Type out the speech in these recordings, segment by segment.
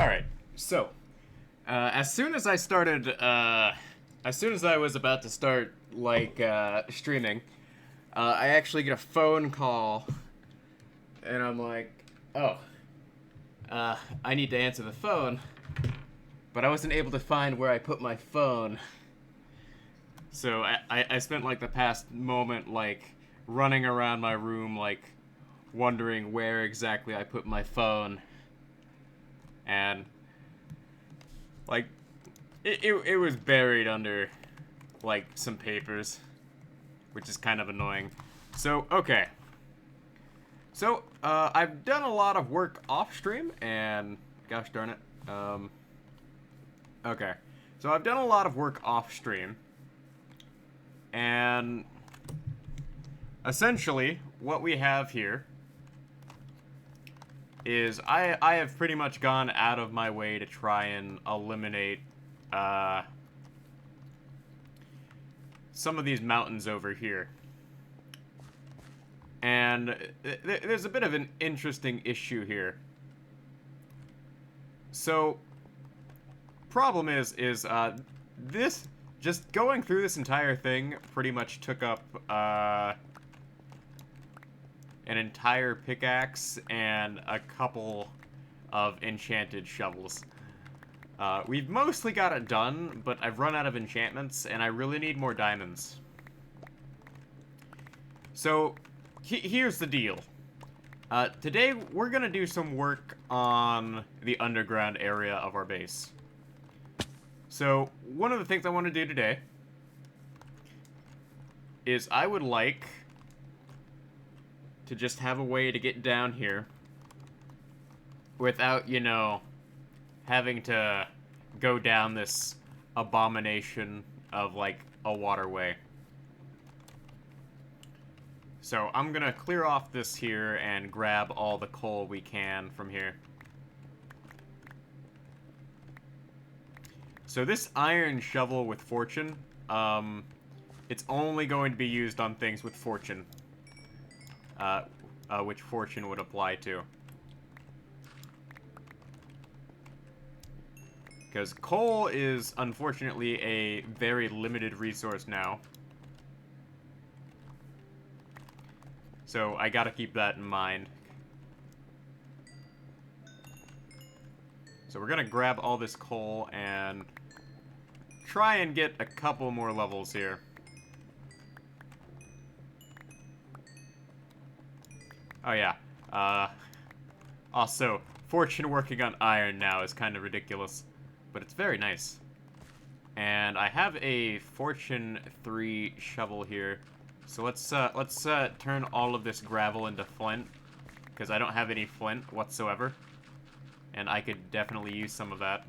Alright, so, as soon as I started, as soon as I was about to start, streaming, I actually get a phone call, and I'm like, oh, I need to answer the phone, but I wasn't able to find where I put my phone. So I spent, the past moment, running around my room, wondering where exactly I put my phone. And like it was buried under some papers, which is kind of annoying. So okay, so I've done a lot of work off stream, and gosh darn it, okay, so I've done a lot of work off stream, and essentially what we have here is I have pretty much gone out of my way to try and eliminate some of these mountains over here. And there's a bit of an interesting issue here. So, problem is this, just going through this entire thing pretty much took up an entire pickaxe and a couple of enchanted shovels. We've mostly got it done, but I've run out of enchantments, and I really need more diamonds. So, here's the deal. Today, we're gonna do some work on the underground area of our base. So, one of the things I want to do today is I would like to just have a way to get down here without, having to go down this abomination of, a waterway. So I'm gonna clear off this here and grab all the coal we can from here. So this iron shovel with fortune, it's only going to be used on things with fortune. Which fortune would apply to. Because coal is, unfortunately, a very limited resource now. So I gotta keep that in mind. So we're gonna grab all this coal and try and get a couple more levels here. Oh yeah, also, fortune working on iron now is kind of ridiculous, but it's very nice. And I have a fortune 3 shovel here, so let's turn all of this gravel into flint, because I don't have any flint whatsoever, and I could definitely use some of that.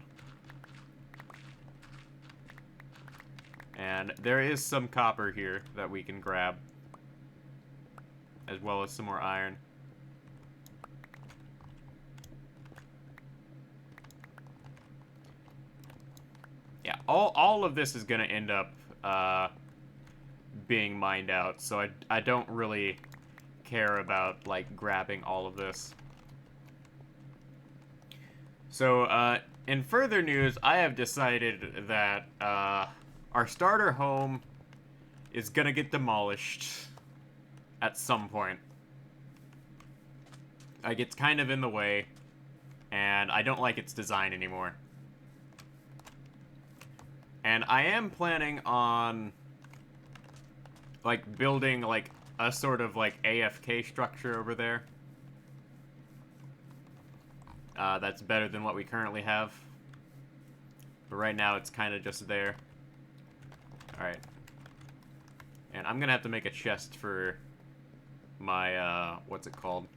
And there is some copper here that we can grab, as well as some more iron. Yeah, all of this is gonna end up being mined out, so I don't really care about grabbing all of this. So in further news, I have decided that our starter home is gonna get demolished at some point. It's kind of in the way, and I don't like its design anymore. And I am planning on, building, a sort of, AFK structure over there. That's better than what we currently have. But right now, it's kind of just there. Alright. And I'm gonna have to make a chest for my, what's it called?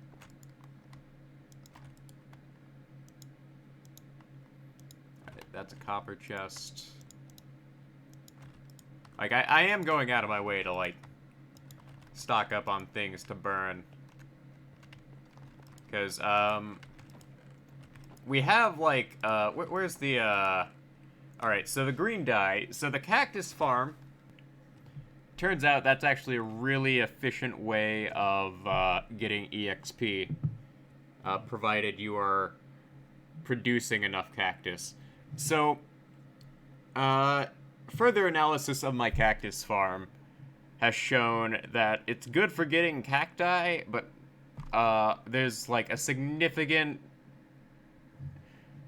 Alright, that's a copper chest. I am going out of my way to, stock up on things to burn. Because, we have, where's the, Alright, so the green dye. So the cactus farm, turns out that's actually a really efficient way of, getting EXP. Provided you are producing enough cactus. So, further analysis of my cactus farm has shown that it's good for getting cacti, but there's like a significant,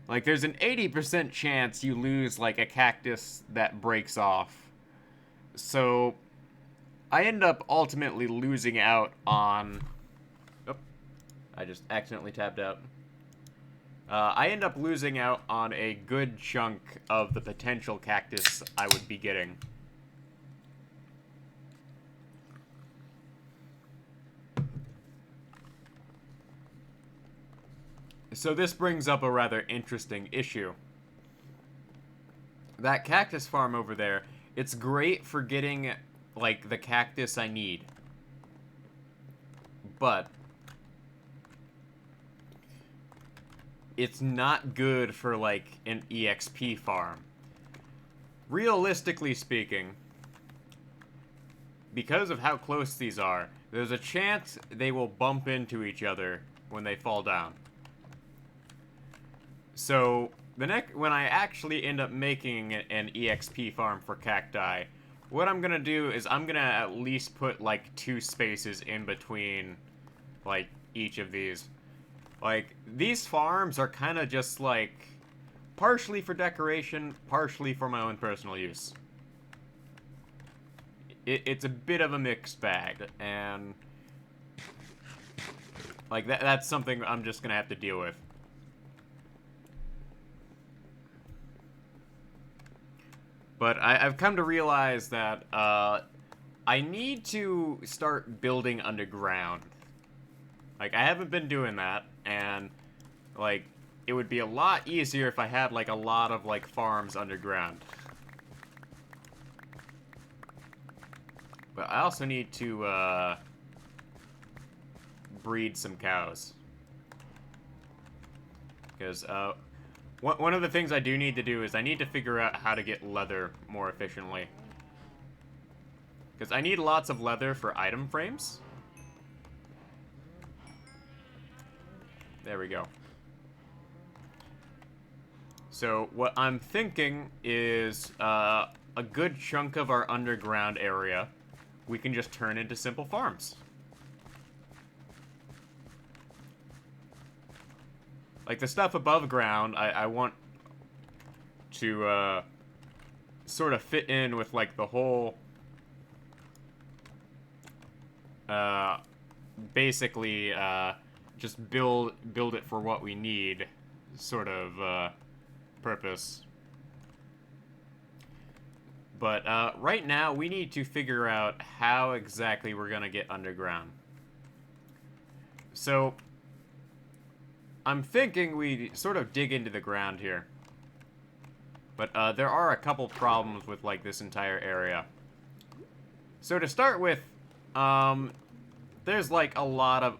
like there's an 80% chance you lose like a cactus that breaks off. So I end up ultimately losing out on. Oh, I just accidentally tapped out. I end up losing out on a good chunk of the potential cactus I would be getting. So this brings up a rather interesting issue. That cactus farm over there, it's great for getting, like, the cactus I need. But it's not good for, like, an EXP farm. Realistically speaking, because of how close these are, there's a chance they will bump into each other when they fall down. So, when I actually end up making an EXP farm for cacti, what I'm gonna do is I'm gonna at least put, like, 2 spaces in between, like, each of these. Like, these farms are kind of just, like, partially for decoration, partially for my own personal use. It's a bit of a mixed bag, and, like, that's something I'm just gonna have to deal with. But I've come to realize that I need to start building underground. Like, I haven't been doing that, and, like, it would be a lot easier if I had, like, a lot of, like, farms underground. But I also need to breed some cows. Because one of the things I do need to do is I need to figure out how to get leather more efficiently. Because I need lots of leather for item frames. There we go. So what I'm thinking is a good chunk of our underground area we can just turn into simple farms. Like, the stuff above ground, I want to sort of fit in with, like, the whole basically just build it for what we need sort of purpose. But right now we need to figure out how exactly we're gonna get underground. So I'm thinking we sort of dig into the ground here. But there are a couple problems with, like, this entire area. So to start with, there's, like, a lot of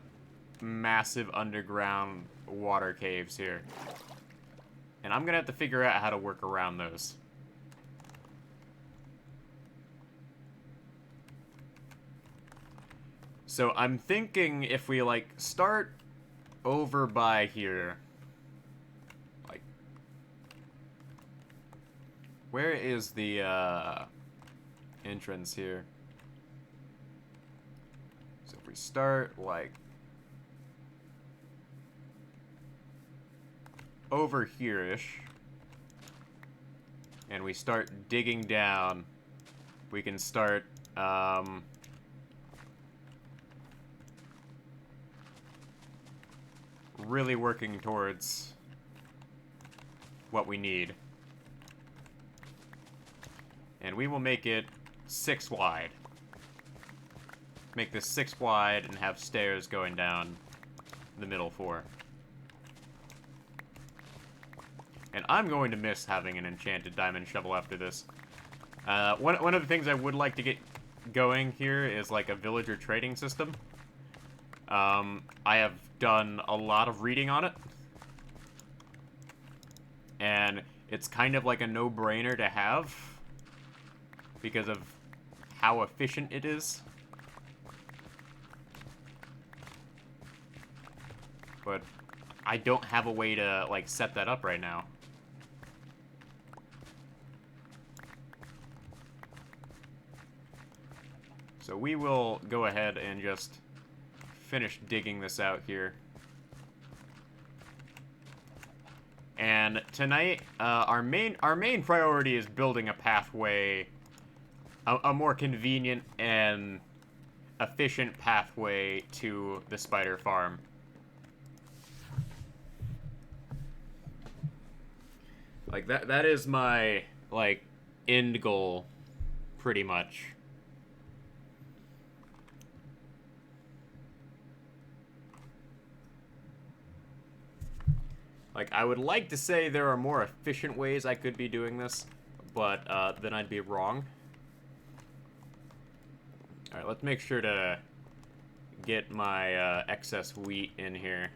massive underground water caves here. And I'm gonna have to figure out how to work around those. So I'm thinking if we, like, start over by here. Like, where is the entrance here? So if we start, like, over here-ish, and we start digging down, we can start really working towards what we need. And we will make it 6 wide. Make this 6 wide and have stairs going down the middle 4. And I'm going to miss having an enchanted diamond shovel after this. One of the things I would like to get going here is, like, a villager trading system. I have done a lot of reading on it. And it's kind of like a no-brainer to have because of how efficient it is. But I don't have a way to, like, set that up right now. So we will go ahead and just finish digging this out here. And tonight, our main priority is building a pathway, a more convenient and efficient pathway to the spider farm. Like, that is my, like, end goal, pretty much. Like, I would like to say there are more efficient ways I could be doing this, but then I'd be wrong. Alright, let's make sure to get my excess wheat in here.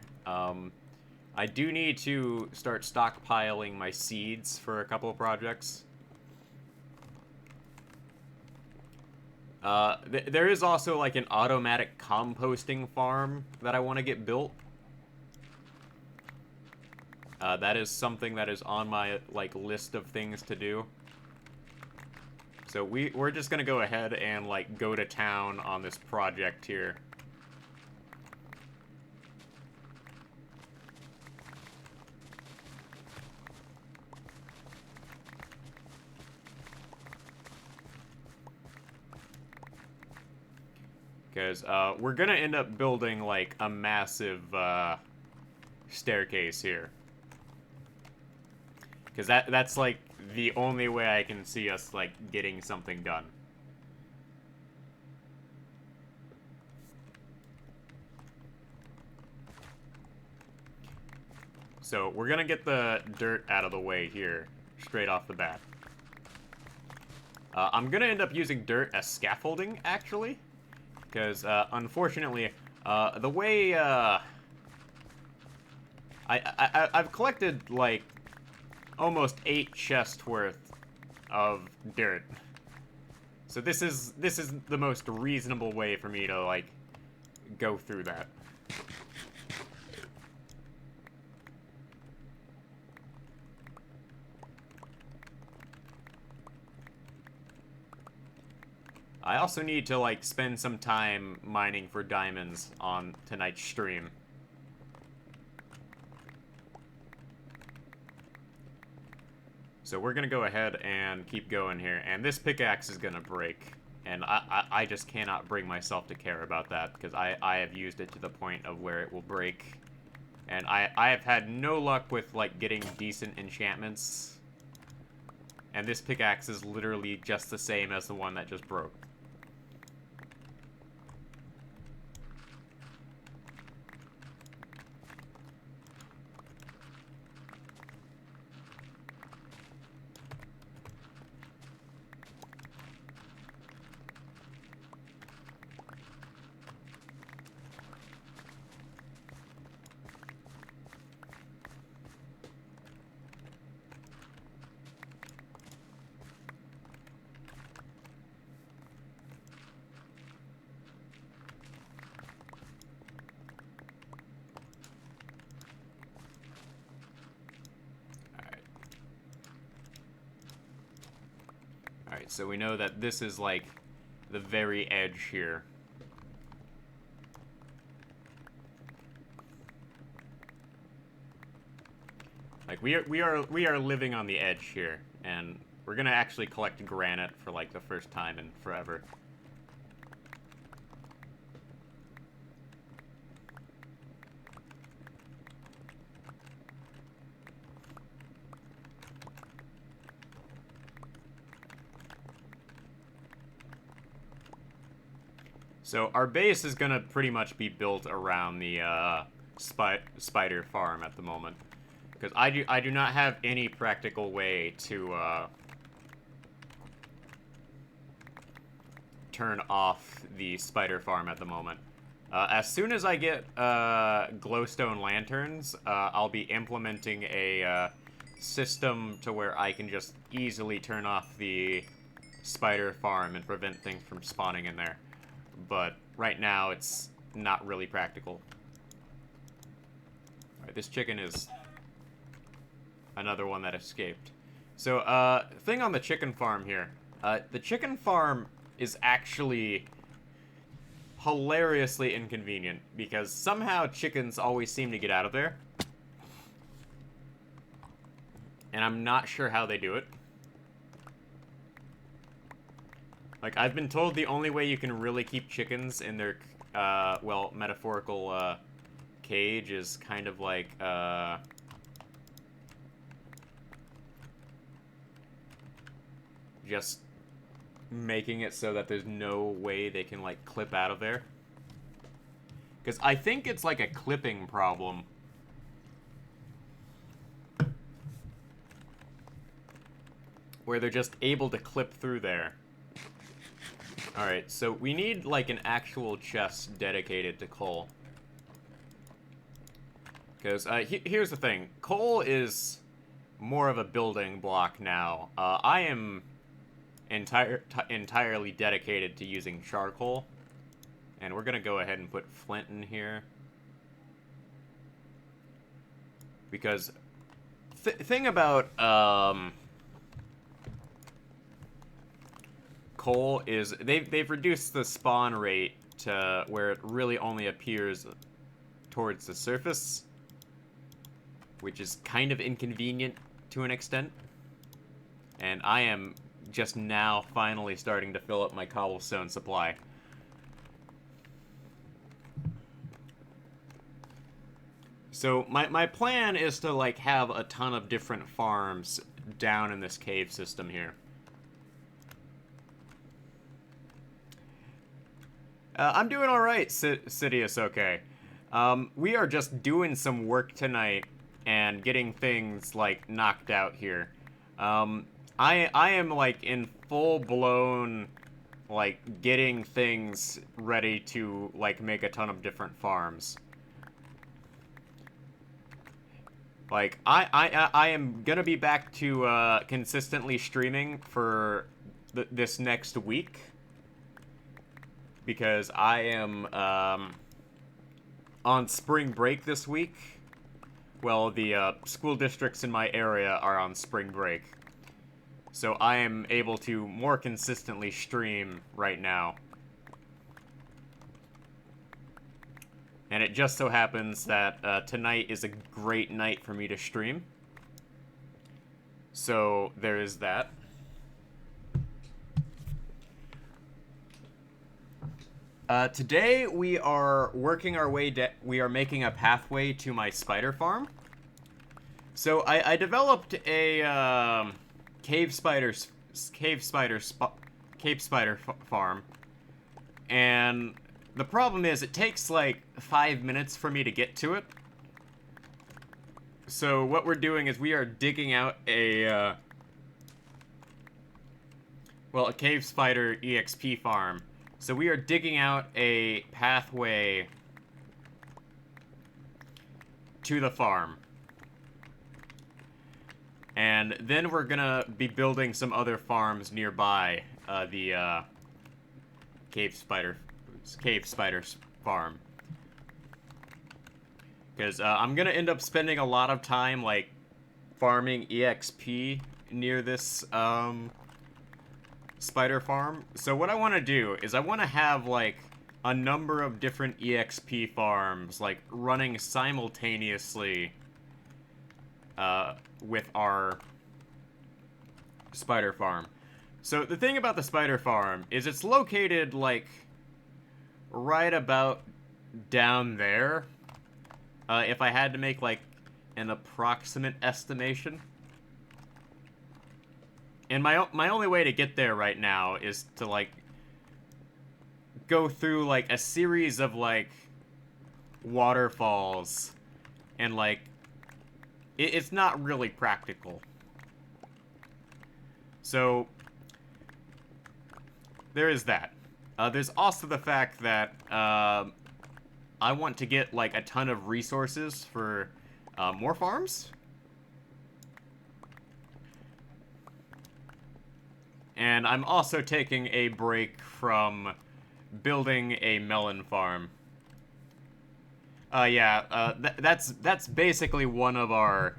I do need to start stockpiling my seeds for a couple of projects. There is also, like, an automatic composting farm that I want to get built. That is something that is on my, like, list of things to do. So we're just gonna go ahead and, like, go to town on this project here. Because we're gonna end up building, like, a massive staircase here. Because that's, like, the only way I can see us, like, getting something done. So we're gonna get the dirt out of the way here, straight off the bat. I'm gonna end up using dirt as scaffolding, actually. Because, unfortunately, the way, I've collected, like, almost 8 chests worth of dirt. So this is the most reasonable way for me to, like, go through that. I also need to, like, spend some time mining for diamonds on tonight's stream. So we're gonna go ahead and keep going here, and this pickaxe is gonna break, and I just cannot bring myself to care about that, because I have used it to the point of where it will break, and I have had no luck with, like, getting decent enchantments, and this pickaxe is literally just the same as the one that just broke. Alright, so we know that this is, like, the very edge here. Like, we are living on the edge here, and we're gonna actually collect granite for, like, the first time in forever. So our base is gonna pretty much be built around the spider farm at the moment, because I do not have any practical way to turn off the spider farm at the moment. As soon as I get glowstone lanterns, I'll be implementing a system to where I can just easily turn off the spider farm and prevent things from spawning in there. But right now, it's not really practical. This chicken is another one that escaped. So, thing on the chicken farm here. The chicken farm is actually hilariously inconvenient because somehow chickens always seem to get out of there. And I'm not sure how they do it. Like, I've been told the only way you can really keep chickens in their, well, metaphorical, cage is kind of like, just making it so that there's no way they can, like, clip out of there. Because I think it's like a clipping problem. Where they're just able to clip through there. Alright, so we need, like, an actual chest dedicated to coal. Because, here's the thing. Coal is more of a building block now. I am entirely dedicated to using charcoal. And we're gonna go ahead and put flint in here. Because, thing about, coal is they've reduced the spawn rate to where it really only appears towards the surface, which is kind of inconvenient to an extent. And I am just now finally starting to fill up my cobblestone supply. So my plan is to, like, have a ton of different farms down in this cave system here. I'm doing alright, Sidious, okay. We are just doing some work tonight and getting things, like, knocked out here. I am, like, in full-blown, like, getting things ready to, like, make a ton of different farms. Like, I am gonna be back to, consistently streaming for this next week. Because I am, on spring break this week. Well, the, school districts in my area are on spring break. So I am able to more consistently stream right now. And it just so happens that, tonight is a great night for me to stream. So, there is that. Today we are working our way we are making a pathway to my spider farm. So I developed a cave spider farm, and the problem is it takes like 5 minutes for me to get to it. So what we're doing is we are digging out a well, a cave spider EXP farm. So we are digging out a pathway to the farm. And then we're gonna be building some other farms nearby the cave spider farm. Because I'm gonna end up spending a lot of time like farming EXP near this spider farm. So what I want to do is I want to have like a number of different EXP farms like running simultaneously with our spider farm. So the thing about the spider farm is it's located like right about down there. If I had to make like an approximate estimation. And my only way to get there right now is to, like, go through, like, a series of, like, waterfalls. And, like, it's not really practical. So, there is that. There's also the fact that, I want to get, like, a ton of resources for, more farms. And I'm also taking a break from building a melon farm. Yeah, that's basically one of our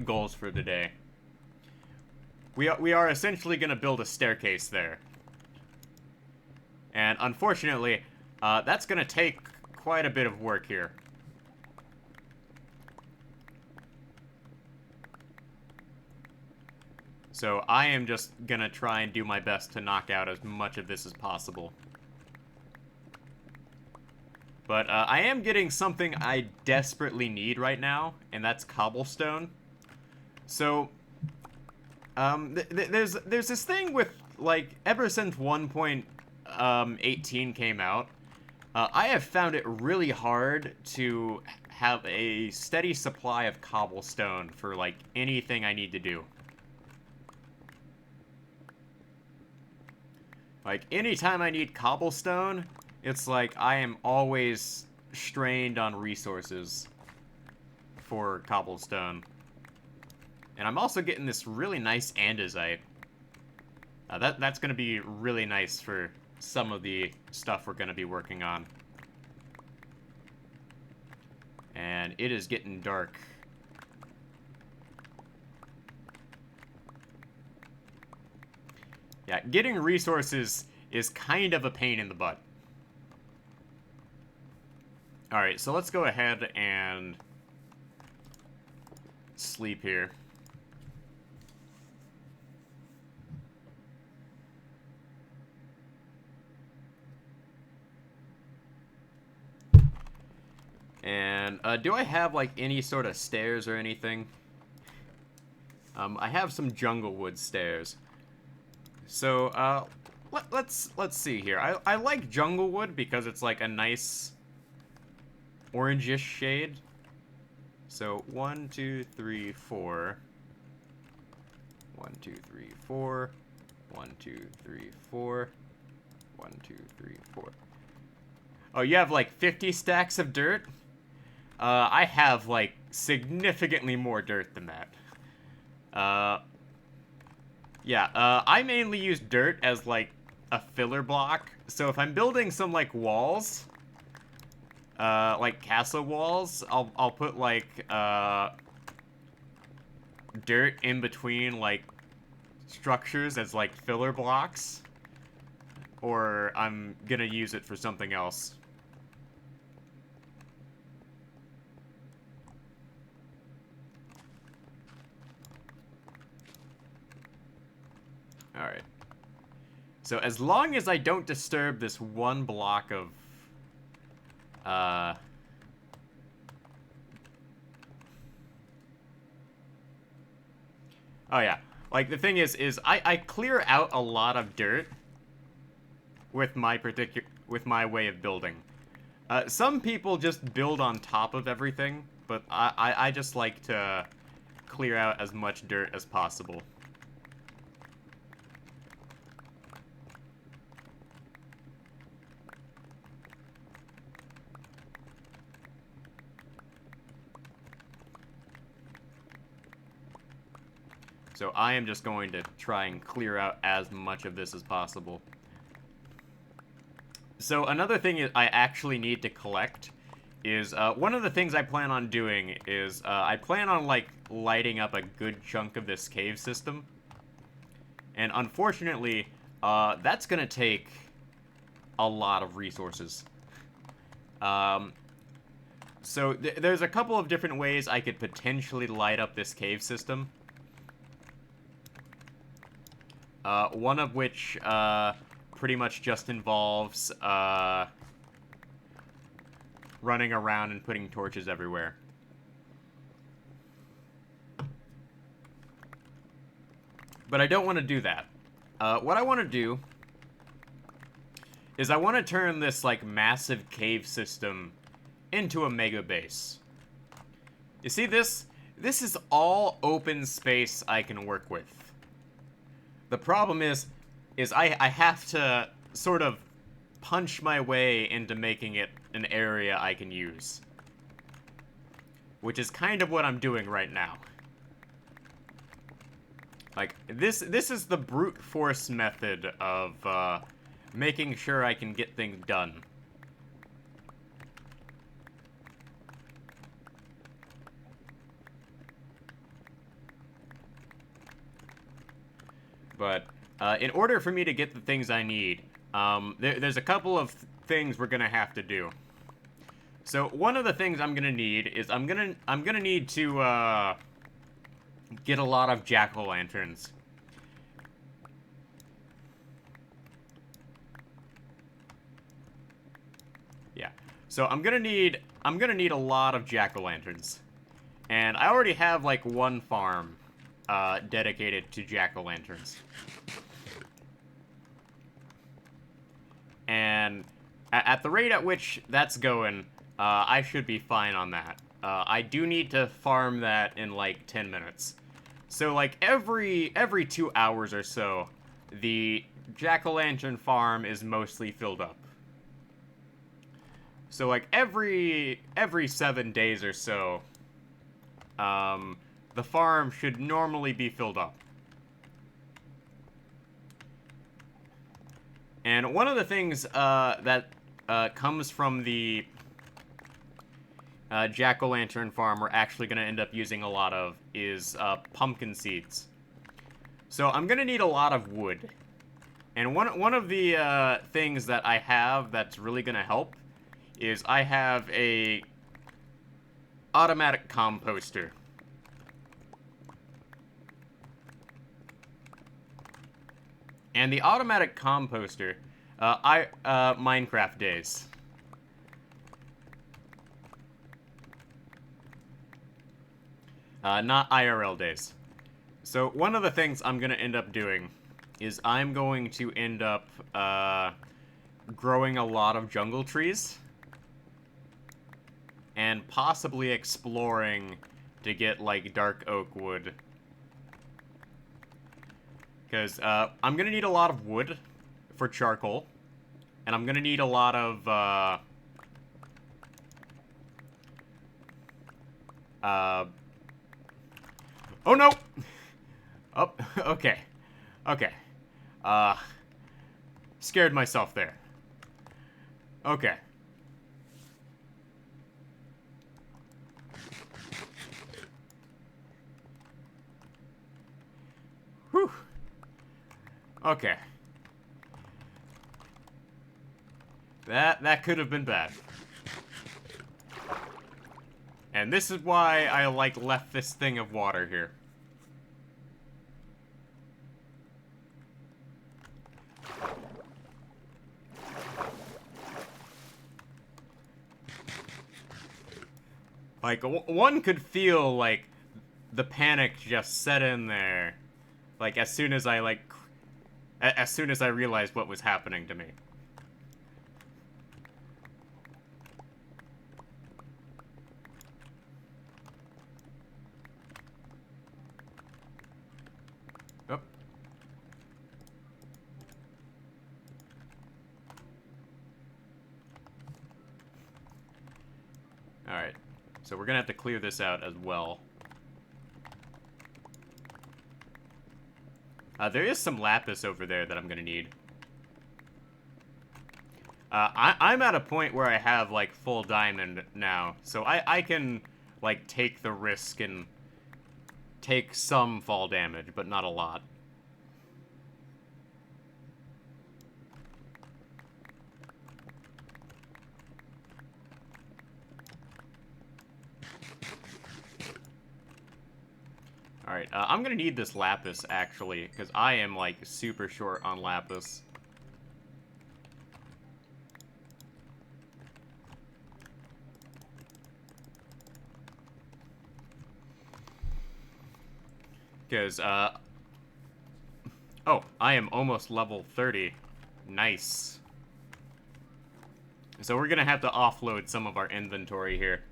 goals for today. We are essentially gonna build a staircase there, and unfortunately, that's gonna take quite a bit of work here. So I am just gonna try and do my best to knock out as much of this as possible. But I am getting something I desperately need right now, and that's cobblestone. So, there's this thing with, like, ever since 1.18 came out, I have found it really hard to have a steady supply of cobblestone for, like, anything I need to do. Like, anytime I need cobblestone, it's like I am always strained on resources for cobblestone. And I'm also getting this really nice andesite. That's going to be really nice for some of the stuff we're going to be working on. And it is getting dark. Yeah, getting resources is kind of a pain in the butt. Alright, so let's go ahead and sleep here. And, do I have, like, any sort of stairs or anything? I have some Junglewood stairs. So, let's see here. I like Junglewood because it's, like, a nice orangish shade. So, 1, 2, 3, 4. 1, 2, 3, 4. 1, 2, 3, 4. 1, 2, 3, 4. Oh, you have, like, 50 stacks of dirt? I have, like, significantly more dirt than that. Yeah, I mainly use dirt as, like, a filler block. So if I'm building some, like, walls, like castle walls, I'll put, like, dirt in between, like, structures as, like, filler blocks. Or I'm gonna use it for something else. Alright. So as long as I don't disturb this one block of, oh yeah. Like, the thing is I clear out a lot of dirt with my way of building. Some people just build on top of everything, but I just like to clear out as much dirt as possible. So I am just going to try and clear out as much of this as possible. So another thing I actually need to collect is, one of the things I plan on doing is, I plan on, like, lighting up a good chunk of this cave system. And unfortunately, that's gonna take a lot of resources. So there's a couple of different ways I could potentially light up this cave system. One of which, pretty much just involves, running around and putting torches everywhere. But I don't want to do that. What I want to do is I want to turn this, like, massive cave system into a mega base. You see this? This is all open space I can work with. The problem is I have to sort of punch my way into making it an area I can use. Which is kind of what I'm doing right now. Like, this is the brute force method of, making sure I can get things done. But in order for me to get the things I need, there's a couple of things we're gonna have to do. So one of the things I'm gonna need is I'm gonna need to get a lot of jack-o'-lanterns. Yeah. So I'm gonna need a lot of jack-o'-lanterns. And I already have like one farm dedicated to jack-o'-lanterns. And at the rate at which that's going, I should be fine on that. I do need to farm that in like 10 minutes. So like every 2 hours or so, the jack-o'-lantern farm is mostly filled up. So like every 7 days or so, the farm should normally be filled up. And one of the things that comes from the jack-o'-lantern farm we're actually going to end up using a lot of is pumpkin seeds. So I'm going to need a lot of wood. And one of the things that I have that's really going to help is I have a automatic composter. And the automatic composter, Minecraft days. Not IRL days. So one of the things I'm going to end up doing is I'm going to end up growing a lot of jungle trees. And possibly exploring to get, like, dark oak wood. Because I'm going to need a lot of wood for charcoal. And I'm going to need a lot of, oh, no! Oh, okay. Okay. Scared myself there. Okay. Whew. Okay. That could have been bad. And this is why I, like, left this thing of water here. Like, one could feel, like, the panic just set in there. Like, as soon as I, like, as soon as I realized what was happening to me. Oh. Alright. So we're gonna have to clear this out as well. There is some lapis over there that I'm gonna need. I'm at a point where I have, like, full diamond now. So I can, like, take the risk and take some fall damage, but not a lot. Alright, I'm gonna need this lapis, actually, because I am, like, super short on lapis. Because, oh, I am almost level 30. Nice. So we're gonna have to offload some of our inventory here.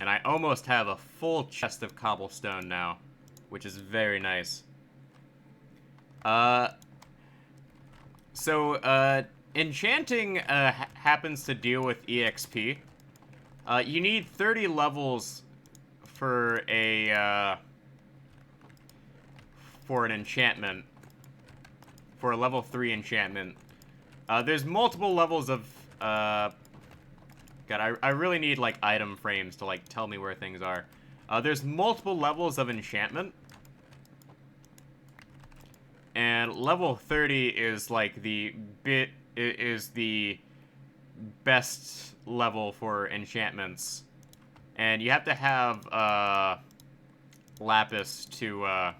And I almost have a full chest of cobblestone now, which is very nice. Enchanting happens to deal with EXP. You need 30 levels for an enchantment. For a level 3 enchantment. There's multiple levels of, God, I really need, like, item frames to, like, tell me where things are. There's multiple levels of enchantment. And level 30 is like the best level for enchantments. And you have to have lapis to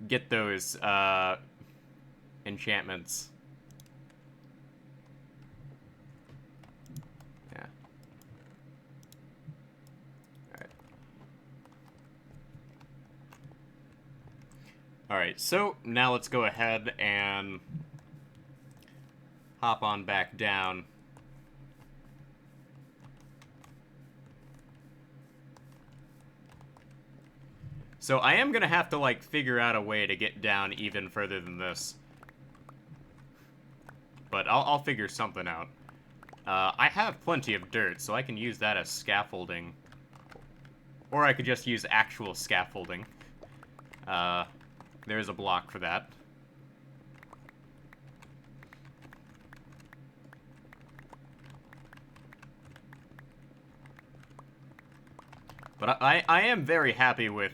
get those enchantments. Yeah. Alright. Alright, so now let's go ahead and hop on back down. So I am gonna have to, like, figure out a way to get down even further than this. But I'll figure something out. I have plenty of dirt, so I can use that as scaffolding. Or I could just use actual scaffolding. There's a block for that. But I am very happy with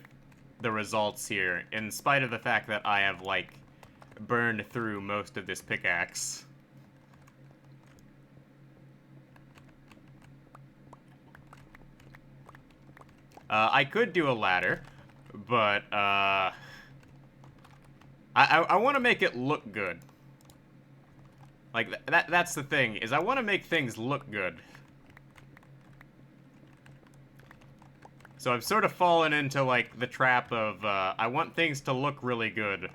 the results here, in spite of the fact that I have, like, burned through most of this pickaxe. I could do a ladder, but, I want to make it look good. Like, that's the thing, is I want to make things look good. So I've sort of fallen into, like, the trap of, I want things to look really good,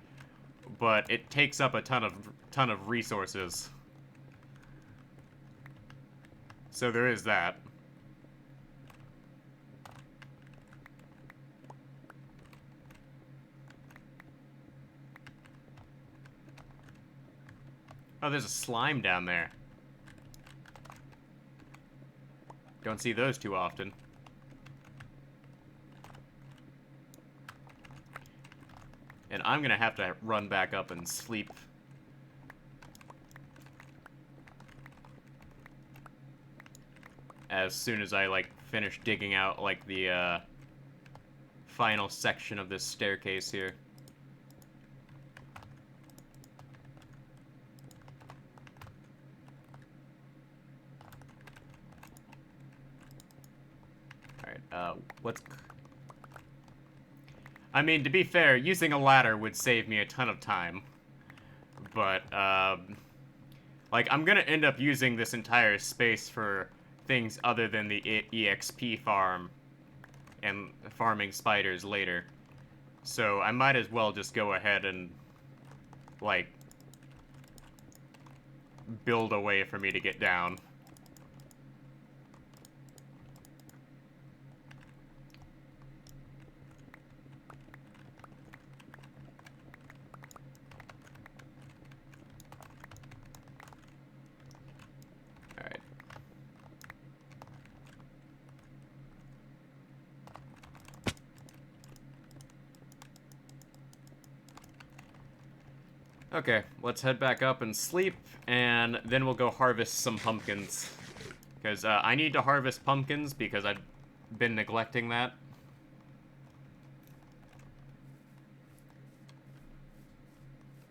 but it takes up a ton of resources. So there is that. Oh, there's a slime down there. Don't see those too often. And I'm gonna have to run back up and sleep. As soon as I, like, finish digging out, like, the, final section of this staircase here. Alright, what's... I mean, to be fair, using a ladder would save me a ton of time. But, like, I'm gonna end up using this entire space for things other than the EXP farm and farming spiders later. So I might as well just go ahead and, like, build a way for me to get down. Okay, let's head back up and sleep, and then we'll go harvest some pumpkins. Because I need to harvest pumpkins because I've been neglecting that.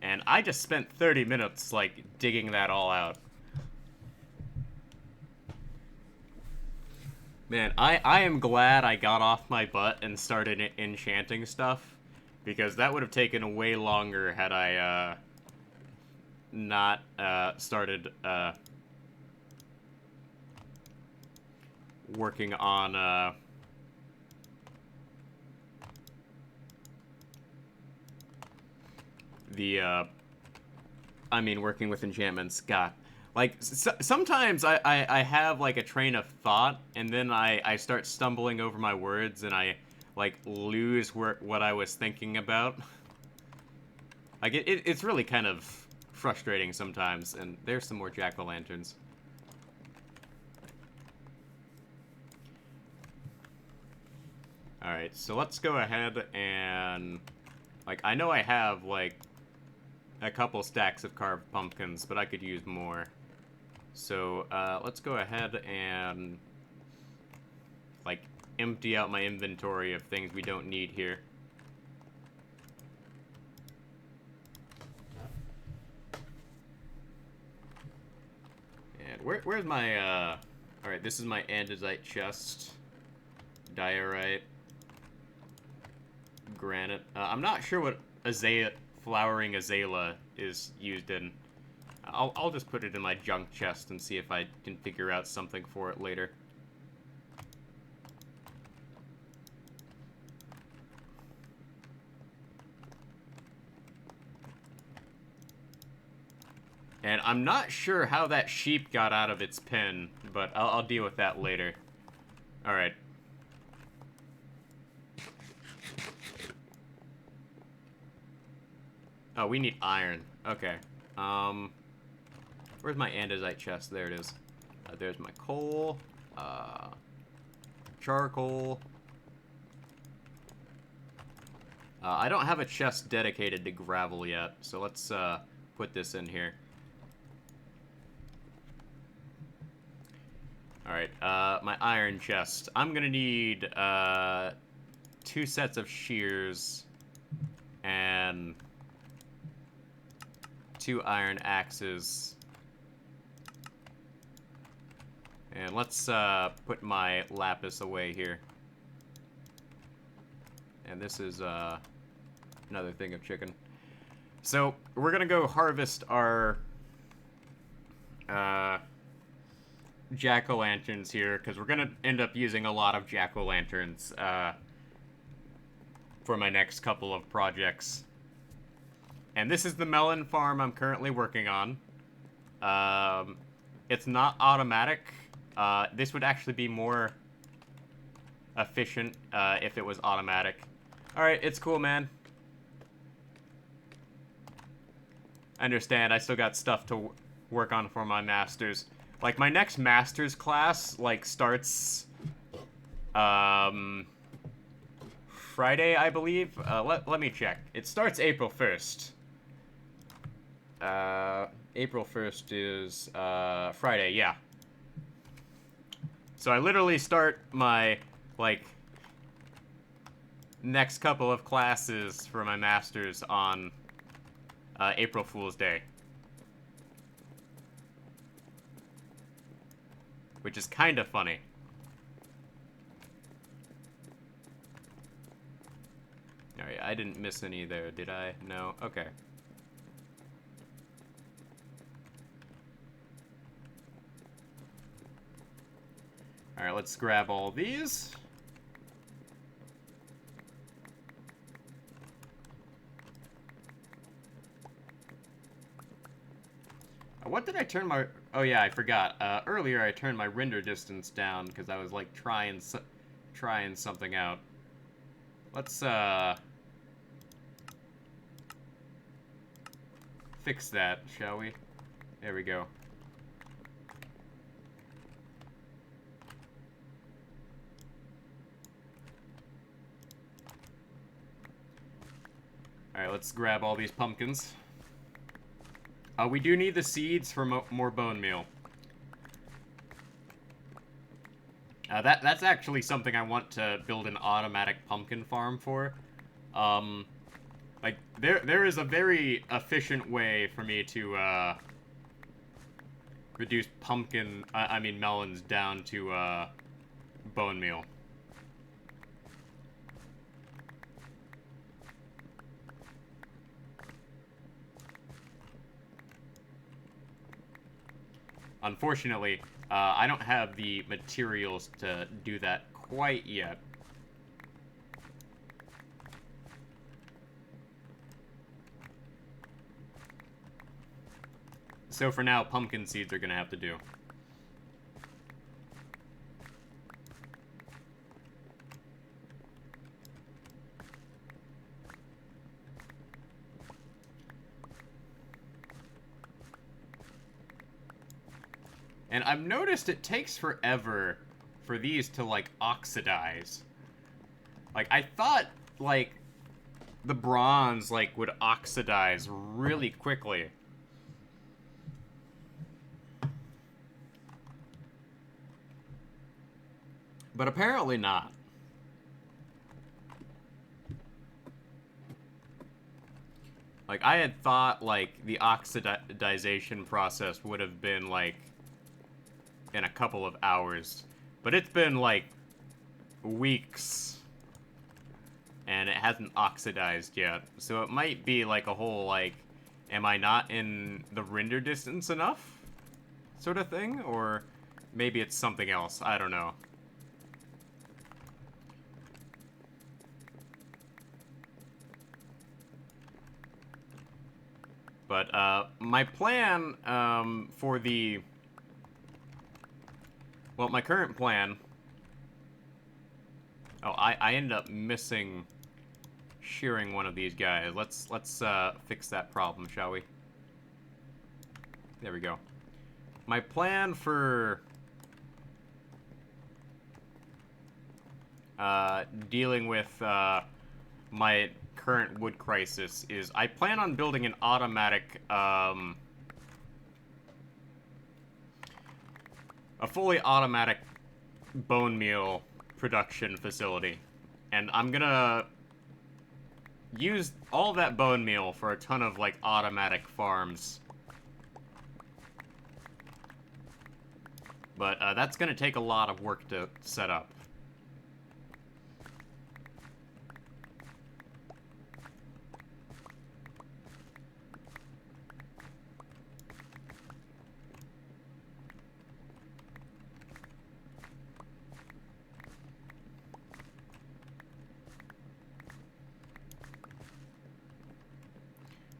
And I just spent 30 minutes, like, digging that all out. Man, I am glad I got off my butt and started enchanting stuff. Because that would have taken way longer had I, not started working on working with enchantments. God, like sometimes I have like a train of thought, and then I start stumbling over my words, and I like lose what I was thinking about. Like it's really kind of frustrating sometimes. And there's some more jack-o'-lanterns. Alright, so let's go ahead and, like, I know I have, like, a couple stacks of carved pumpkins, but I could use more. So, let's go ahead and, like, empty out my inventory of things we don't need here. And where's my, alright, this is my andesite chest. Diorite. Granite. I'm not sure what flowering azalea is used in. I'll just put it in my junk chest and see if I can figure out something for it later. And I'm not sure how that sheep got out of its pen, but I'll deal with that later. Alright. Oh, we need iron. Okay. Where's my andesite chest? There it is. There's my coal. Charcoal. I don't have a chest dedicated to gravel yet, so let's put this in here. Alright, my iron chest. I'm gonna need 2 sets of shears and 2 iron axes. And let's put my lapis away here. And this is another thing of chicken. So, we're gonna go harvest our jack-o'-lanterns here, because we're gonna end up using a lot of jack-o'-lanterns for my next couple of projects. And this is the melon farm I'm currently working on. It's not automatic. This would actually be more efficient if it was automatic. Alright, it's cool, man. I understand, I still got stuff to work on for my masters. Like, my next master's class, like, starts, Friday, I believe? Let me check. It starts April 1st. April 1st is, Friday, yeah. So I literally start my, like, next couple of classes for my master's on, April Fool's Day. Which is kind of funny. Alright, I didn't miss any there, did I? No? Okay. Alright, let's grab all these. What did I turn my... Oh yeah, I forgot. Earlier I turned my render distance down because I was like trying something out. Let's fix that, shall we? There we go. Alright, let's grab all these pumpkins. We do need the seeds for more bone meal. That's actually something I want to build an automatic pumpkin farm for. Like, there is a very efficient way for me to, reduce melons down to, bone meal. Unfortunately, I don't have the materials to do that quite yet. So for now, pumpkin seeds are gonna have to do. And I've noticed it takes forever for these to, like, oxidize. Like, I thought, like, the bronze, like, would oxidize really quickly. But apparently not. Like, I had thought, like, the oxidization process would have been, like, in a couple of hours. But it's been, like, weeks. And it hasn't oxidized yet. So it might be, like, a whole, like, am I not in the render distance enough? Sort of thing? Or maybe it's something else. I don't know. But, my plan, for the... Well, my current plan... Oh, I ended up missing shearing one of these guys. Let's fix that problem, shall we? There we go. My plan for... dealing with, my current wood crisis is I plan on building an automatic, a fully automatic bone meal production facility. And I'm gonna use all that bone meal for a ton of, like, automatic farms. But, that's gonna take a lot of work to set up.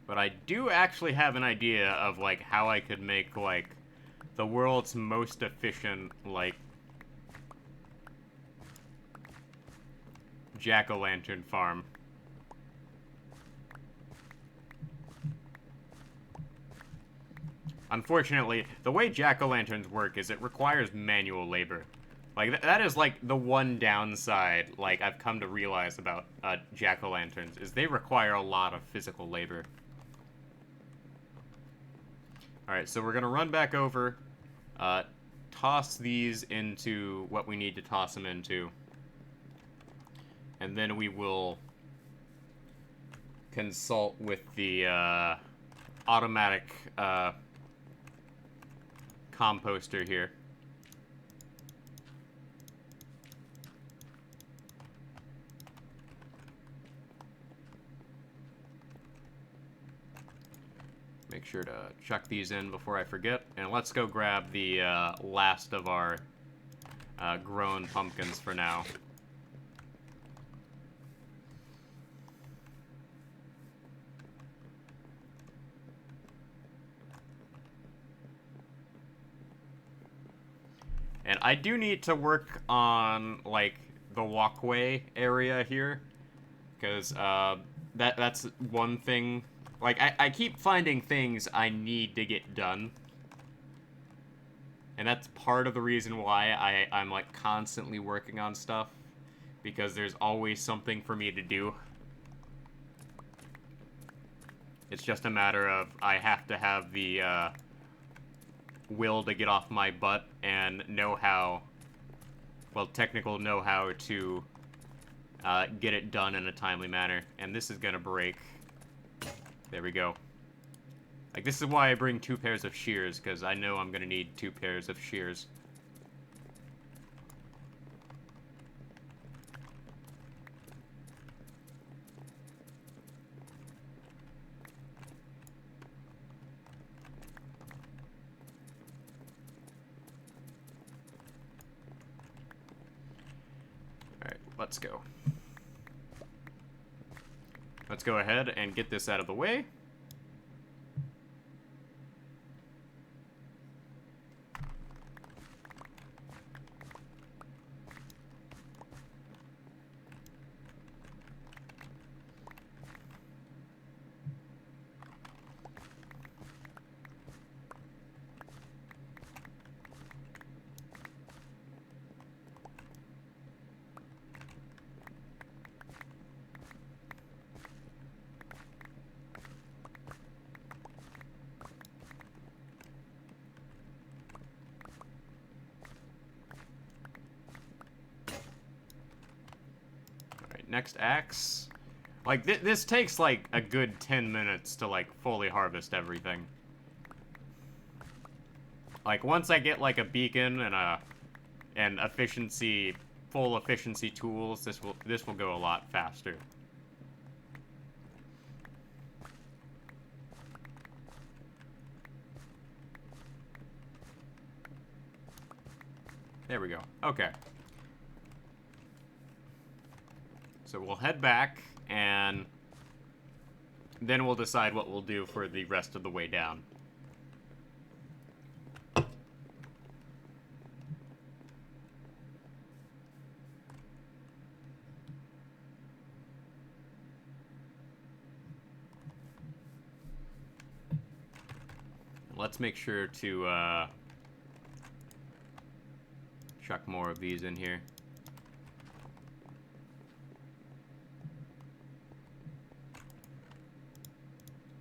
But I do actually have an idea of, like, how I could make, like, the world's most efficient, like, jack-o'-lantern farm. Unfortunately, the way jack-o'-lanterns work is it requires manual labor. Like, that is, like, the one downside, like, I've come to realize about, jack-o'-lanterns, is they require a lot of physical labor. Alright, so we're gonna run back over, toss these into what we need to toss them into. And then we will consult with the, automatic, composter here. Make sure to chuck these in before I forget. And let's go grab the last of our grown pumpkins for now. And I do need to work on, like, the walkway area here. Because that's one thing. Like, I keep finding things I need to get done. And that's part of the reason why I'm, like, constantly working on stuff. Because there's always something for me to do. It's just a matter of I have to have the, will to get off my butt and know-how, well, technical know-how to get it done in a timely manner. And this is gonna break. There we go. Like, this is why I bring 2 pairs of shears, because I know I'm gonna need 2 pairs of shears. Alright, let's go. Let's go ahead and get this out of the way. next axe. Like, this takes, like, a good 10 minutes to, like, fully harvest everything. Like, once I get, like, a beacon and full efficiency tools, this will go a lot faster. There we go. Okay. So we'll head back, and then we'll decide what we'll do for the rest of the way down. Let's make sure to chuck more of these in here.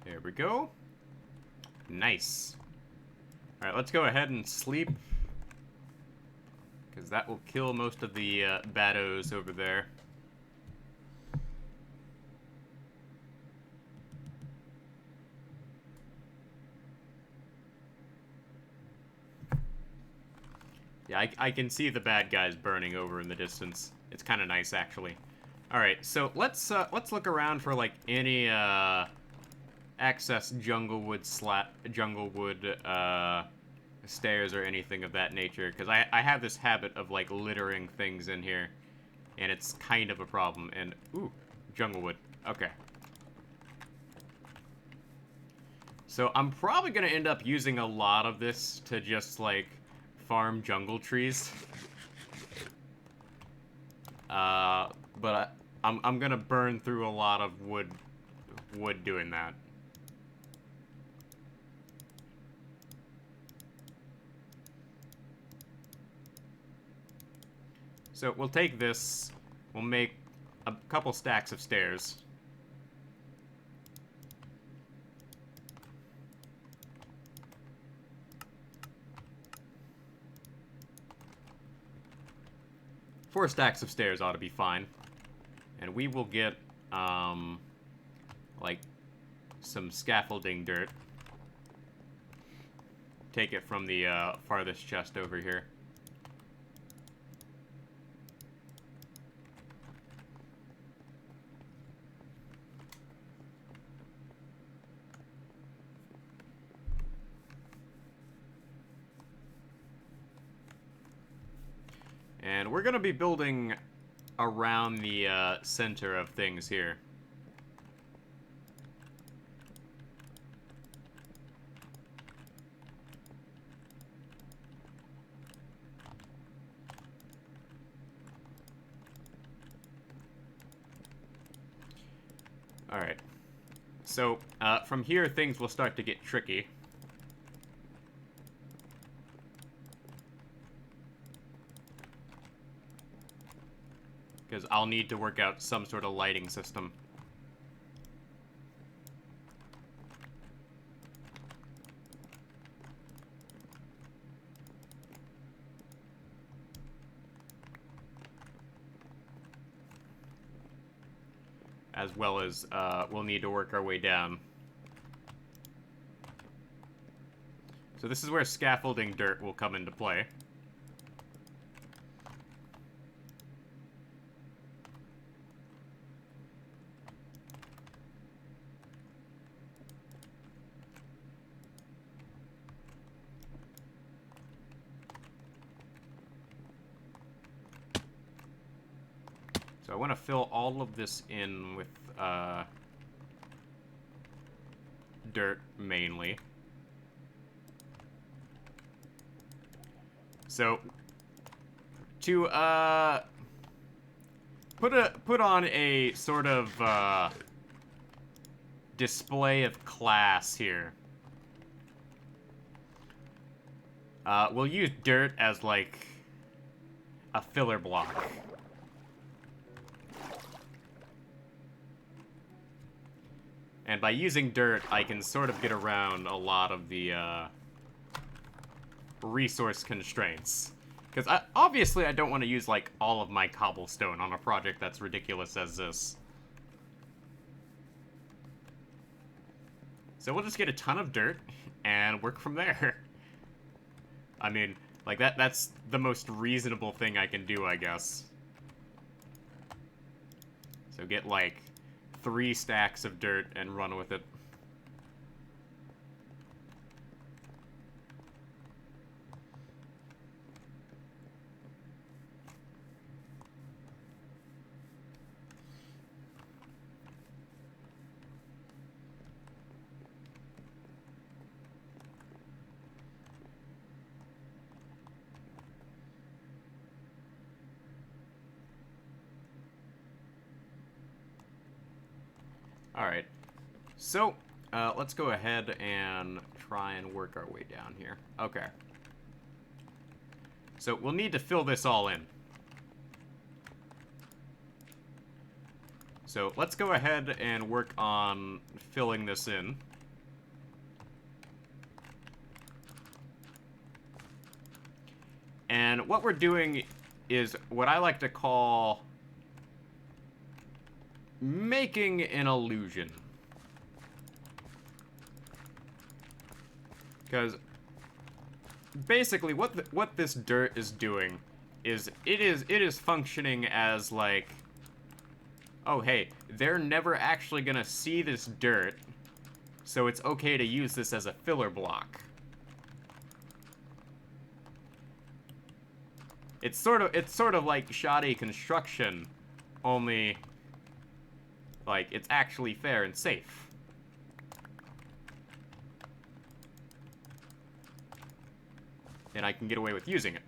There we go. Nice. Alright, let's go ahead and sleep, because that will kill most of the baddos over there. Yeah, I can see the bad guys burning over in the distance. It's kind of nice, actually. All right, so let's look around for like any access junglewood stairs or anything of that nature, because I have this habit of like littering things in here, and it's kind of a problem. And ooh, junglewood. Okay. So I'm probably gonna end up using a lot of this to just like farm jungle trees. But I'm gonna burn through a lot of wood doing that. So we'll take this, we'll make a couple stacks of stairs. Four stacks of stairs ought to be fine. And we will get, like, some scaffolding dirt. Take it from the farthest chest over here. And we're going to be building around the center of things here. Alright. So, from here, things will start to get tricky. Because I'll need to work out some sort of lighting system. As well as, we'll need to work our way down. So this is where scaffolding dirt will come into play. So I want to fill all of this in with dirt, mainly. So, to put on a sort of display of class here, we'll use dirt as like a filler block. And by using dirt, I can sort of get around a lot of the resource constraints. Because obviously I don't want to use, like, all of my cobblestone on a project that's ridiculous as this. So we'll just get a ton of dirt and work from there. I mean, like, that's the most reasonable thing I can do, I guess. So get, like, 3 stacks of dirt and run with it. Alright, so let's go ahead and try and work our way down here. Okay. So we'll need to fill this all in. So let's go ahead and work on filling this in. And what we're doing is what I like to call making an illusion. Because basically what this dirt is doing is it is functioning as like, oh hey, they're never actually gonna see this dirt, so it's okay to use this as a filler block. It's sort of like shoddy construction, only like, it's actually fair and safe. And I can get away with using it.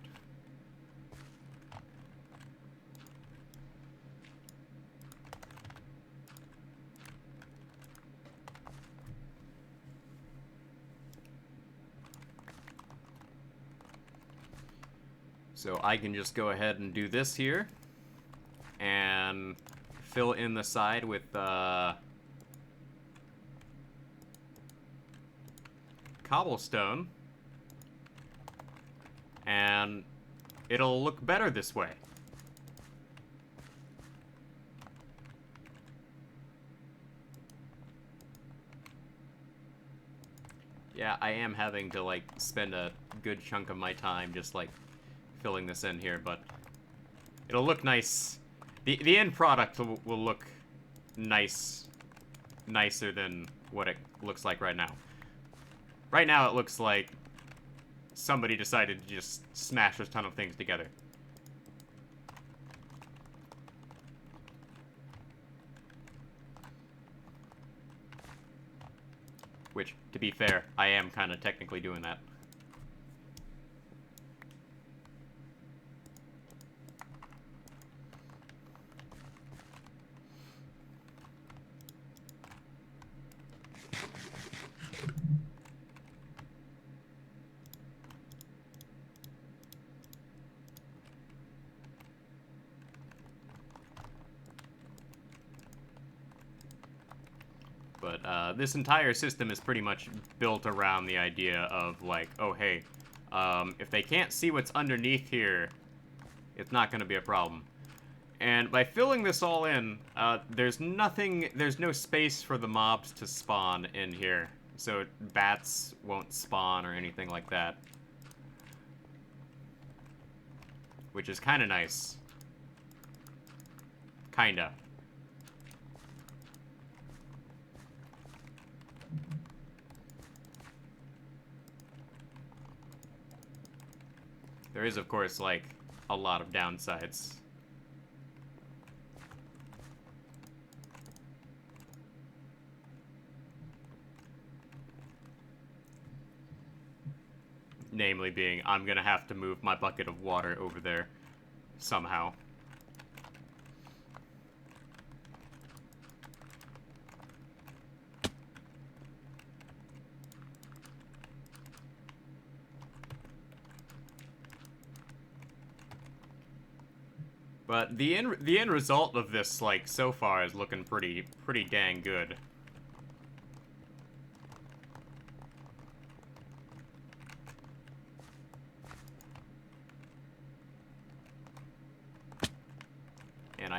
So I can just go ahead and do this here. And fill in the side with cobblestone, and it'll look better this way. Yeah, I am having to, like, spend a good chunk of my time just, like, filling this in here, but it'll look nice. The end product will look nicer than what it looks like right now. Right now it looks like somebody decided to just smash a ton of things together. Which, to be fair, I am kind of technically doing that. But this entire system is pretty much built around the idea of, like, oh, hey, if they can't see what's underneath here, it's not going to be a problem. And by filling this all in, there's no space for the mobs to spawn in here. So bats won't spawn or anything like that. Which is kind of nice. Kinda. There is, of course, like, a lot of downsides. Namely being, I'm gonna have to move my bucket of water over there somehow. But the end result of this, like, so far is looking pretty dang good.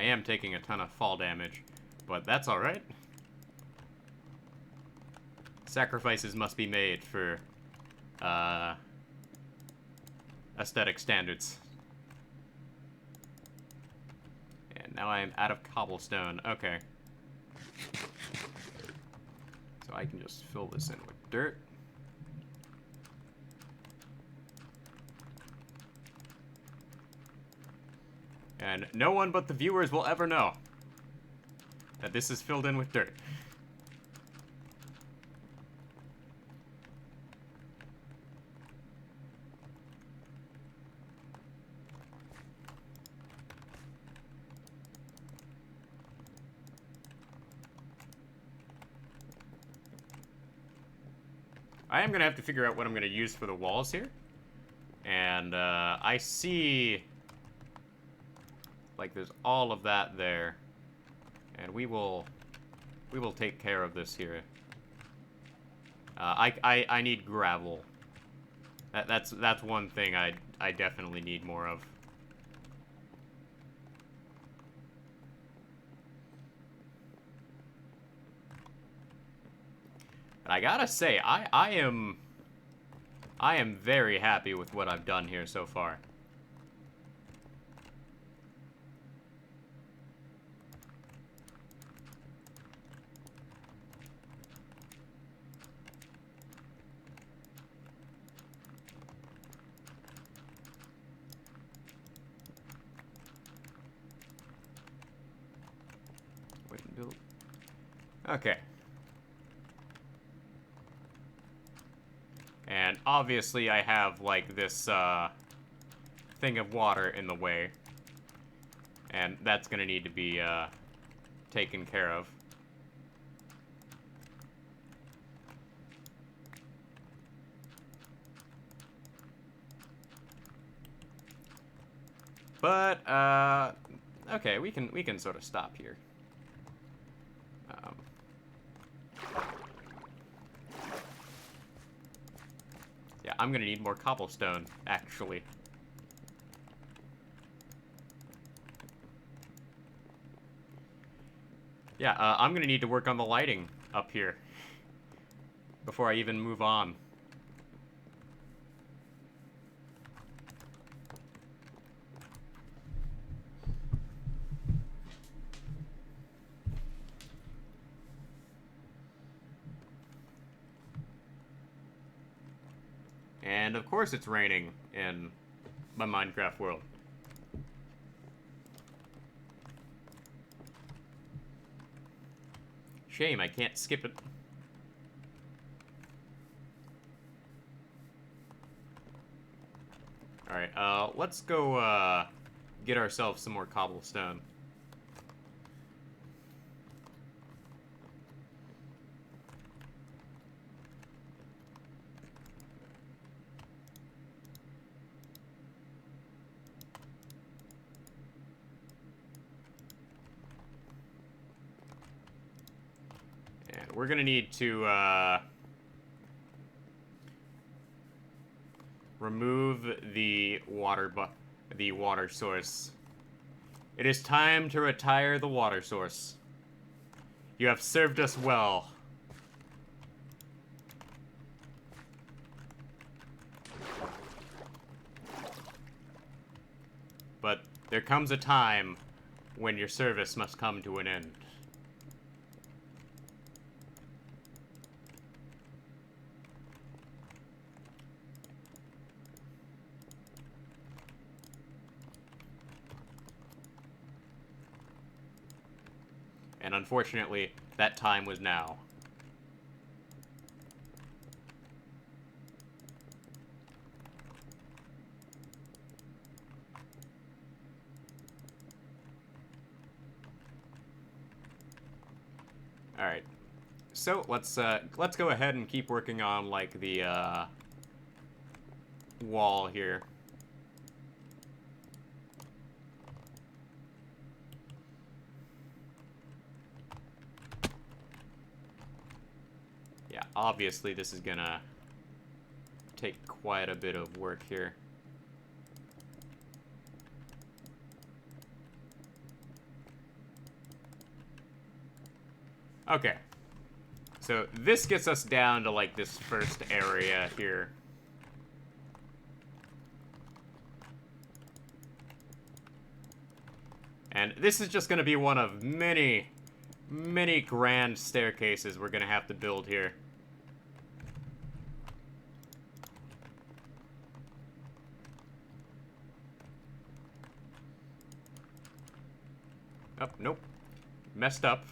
I am taking a ton of fall damage, but that's alright. Sacrifices must be made for, aesthetic standards. And now I am out of cobblestone. Okay. So I can just fill this in with dirt. And no one but the viewers will ever know that this is filled in with dirt. I am going to have to figure out what I'm going to use for the walls here. And I see... like, there's all of that there. And we will take care of this here. I need gravel. That's one thing I definitely need more of. And I gotta say, I am very happy with what I've done here so far. Wait and build. Okay. And obviously I have, like, this, thing of water in the way. And that's gonna need to be, taken care of. But, okay, we can sort of stop here. Yeah, I'm gonna need more cobblestone, actually. Yeah, I'm gonna need to work on the lighting up here before I even move on. And of course it's raining in my Minecraft world. Shame, I can't skip it. Alright, let's go, get ourselves some more cobblestone. We're gonna need to, remove the water source. It is time to retire the water source. You have served us well. But there comes a time when your service must come to an end. And unfortunately, that time was now. Alright. So, let's go ahead and keep working on, like, the, wall here. Yeah, obviously this is gonna take quite a bit of work here. Okay. So this gets us down to, like, this first area here. And this is just going to be one of many, many grand staircases we're going to have to build here. Oh, nope. Messed up.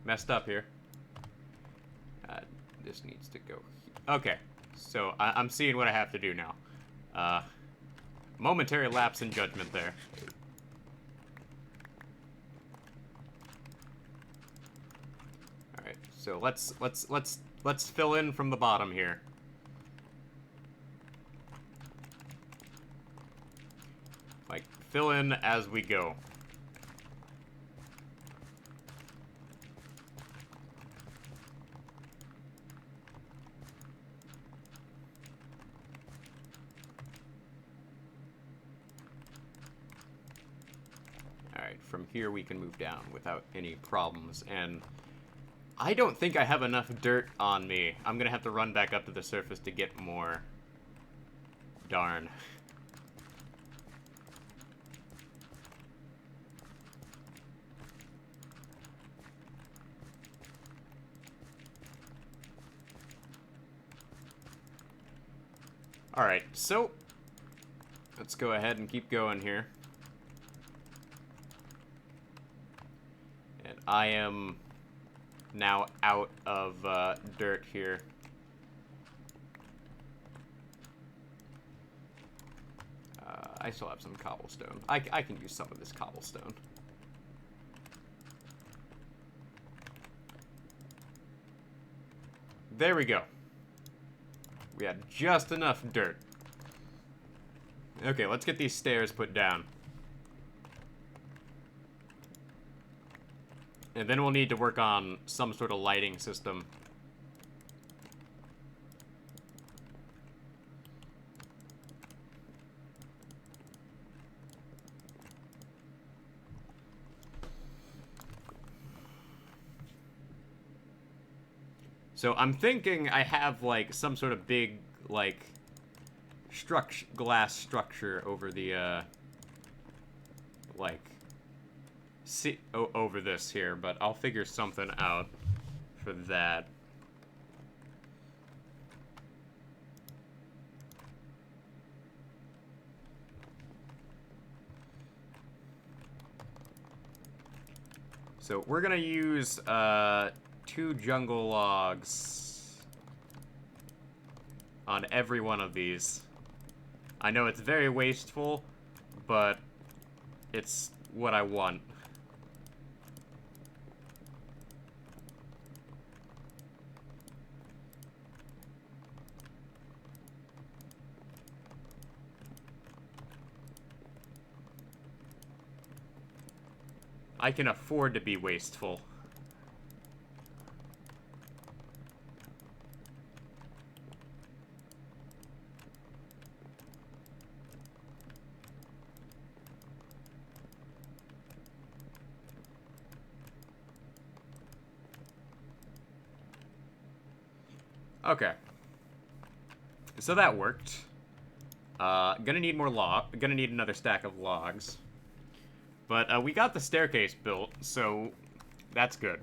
Messed up here. This needs to go. Okay. So, I'm seeing what I have to do now. Momentary lapse in judgment there. Alright, so let's fill in from the bottom here. Like, fill in as we go. From here we can move down without any problems, and I don't think I have enough dirt on me. I'm gonna have to run back up to the surface to get more. Darn. Alright, so let's go ahead and keep going here. I am now out of dirt here. I still have some cobblestone. I can use some of this cobblestone. There we go. We had just enough dirt. Okay, let's get these stairs put down. And then we'll need to work on some sort of lighting system. So I'm thinking I have, like, some sort of big, like, glass structure over the, like... over this here, but I'll figure something out for that. So we're gonna use 2 jungle logs on every one of these. I know it's very wasteful, but it's what I want. I can afford to be wasteful. Okay. So that worked. Gonna need more gonna need another stack of logs. But we got the staircase built, so that's good.